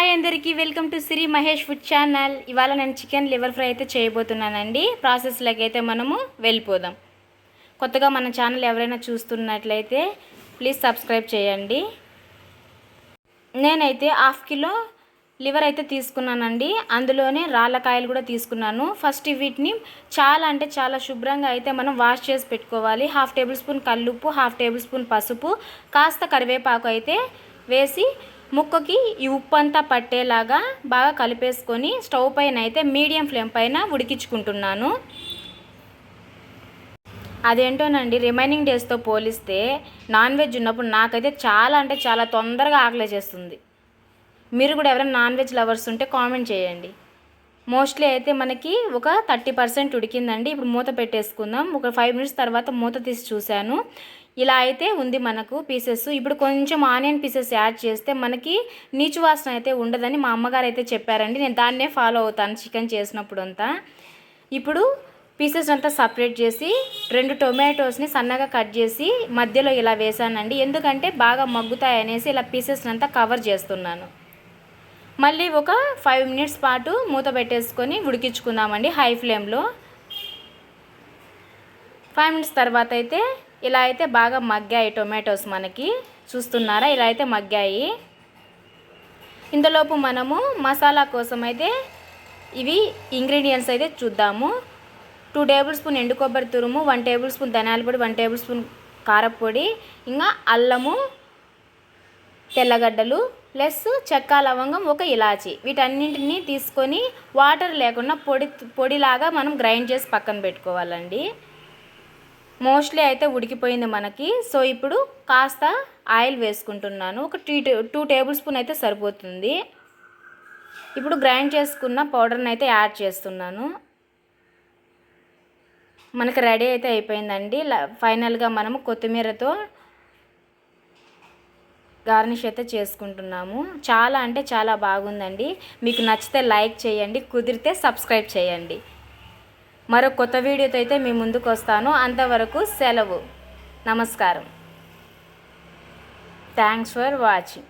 Hi అందరికీ welcome to Shri Mahesh food channel. ఇవాళ నేను చికెన్ లివర్ ఫ్రై అయితే చేయబోతున్నానండి. ప్రాసెస్లోకి అయితే మనము వెళ్ళిపోదాం. కొత్తగా మన ఛానల్ ఎవరైనా చూస్తున్నట్లయితే ప్లీజ్ సబ్స్క్రైబ్ చేయండి. నేనైతే 1/2 కిలో లివర్ అయితే తీసుకున్నానండి. అందులోనే రాళ్ళకాయలు కూడా తీసుకున్నాను. ఫస్ట్ వీటిని చాలా శుభ్రంగా అయితే మనం వాష్ చేసి పెట్టుకోవాలి. 1/2 టేబుల్ స్పూన్ కల్లుప్పు, 1/2 టేబుల్ స్పూన్ పసుపు, కాస్త కరివేపాకు అయితే వేసి ముక్కకి ఈ ఉప్పు అంతా పట్టేలాగా బాగా కలిపేసుకొని స్టవ్ పైన అయితే మీడియం ఫ్లేమ్ పైన ఉడికించుకుంటున్నాను. అదేంటోనండి, రిమైనింగ్ డేస్తో పోలిస్తే నాన్ వెజ్ ఉన్నప్పుడు నాకైతే చాలా తొందరగా ఆకలేసేస్తుంది. మీరు కూడా ఎవరైనా నాన్ వెజ్ లవర్స్ ఉంటే కామెంట్ చేయండి. మోస్ట్లీ అయితే మనకి ఒక 30% ఉడికిందండి. ఇప్పుడు మూత పెట్టేసుకుందాం. ఒక 5 మినిట్స్ తర్వాత మూత తీసి చూశాను. ఇలా అయితే ఉంది మనకు పీసెస్. ఇప్పుడు కొంచెం ఆనియన్ పీసెస్ యాడ్ చేస్తే మనకి నీచు వాసన అయితే ఉండదని మా అమ్మగారు అయితే చెప్పారండి. నేను దాన్నే ఫాలో అవుతాను చికెన్ చేసినప్పుడు అంతా. ఇప్పుడు పీసెస్ అంతా సపరేట్ చేసి 2 టొమాటోస్ని సన్నగా కట్ చేసి మధ్యలో ఇలా వేసానండి. ఎందుకంటే బాగా మగ్గుతాయి అనేసి ఇలా పీసెస్ని అంతా కవర్ చేస్తున్నాను. మళ్ళీ ఒక 5 మినిట్స్ పాటు మూత పెట్టేసుకొని ఉడికించుకుందామండి హై ఫ్లేమ్లో. 5 మినిట్స్ తర్వాత అయితే ఇలా అయితే బాగా మగ్గాయి టొమాటోస్, మనకి చూస్తున్నారా, ఇలా అయితే మగ్గాయి. ఇంతలోపు మనము మసాలా కోసం అయితే ఇవి ఇంగ్రీడియంట్స్ అయితే చూద్దాము. 2 టేబుల్ స్పూన్ ఎండు కొబ్బరి తురుము, 1 టేబుల్ స్పూన్ ధనియాల పొడి, 1 టేబుల్ స్పూన్ కారపొడి, ఇంకా అల్లము, తెల్లగడ్డలు ప్లస్ చెక్క లవంగం, ఒక ఇలాచి, వీటన్నింటినీ తీసుకొని వాటర్ లేకుండా పొడిలాగా మనం గ్రైండ్ చేసి పక్కన పెట్టుకోవాలండి. మోస్ట్లీ అయితే ఉడికిపోయింది మనకి. సో ఇప్పుడు కాస్త ఆయిల్ వేసుకుంటున్నాను. ఒక 2 టేబుల్ స్పూన్ అయితే సరిపోతుంది. ఇప్పుడు గ్రైండ్ చేసుకున్న పౌడర్ని అయితే యాడ్ చేస్తున్నాను. మనకి రెడీ అయితే అయిపోయిందండి. ఫైనల్గా మనము కొత్తిమీరతో గార్నిష్ అయితే చేసుకుంటున్నాము. చాలా బాగుందండి. మీకు నచ్చితే లైక్ చేయండి, కుదిరితే సబ్స్క్రైబ్ చేయండి. మరో కొత్త వీడియోతో అయితే మీ ముందుకు వస్తాను. అంతవరకు సెలవు. నమస్కారం. Thanks for watching.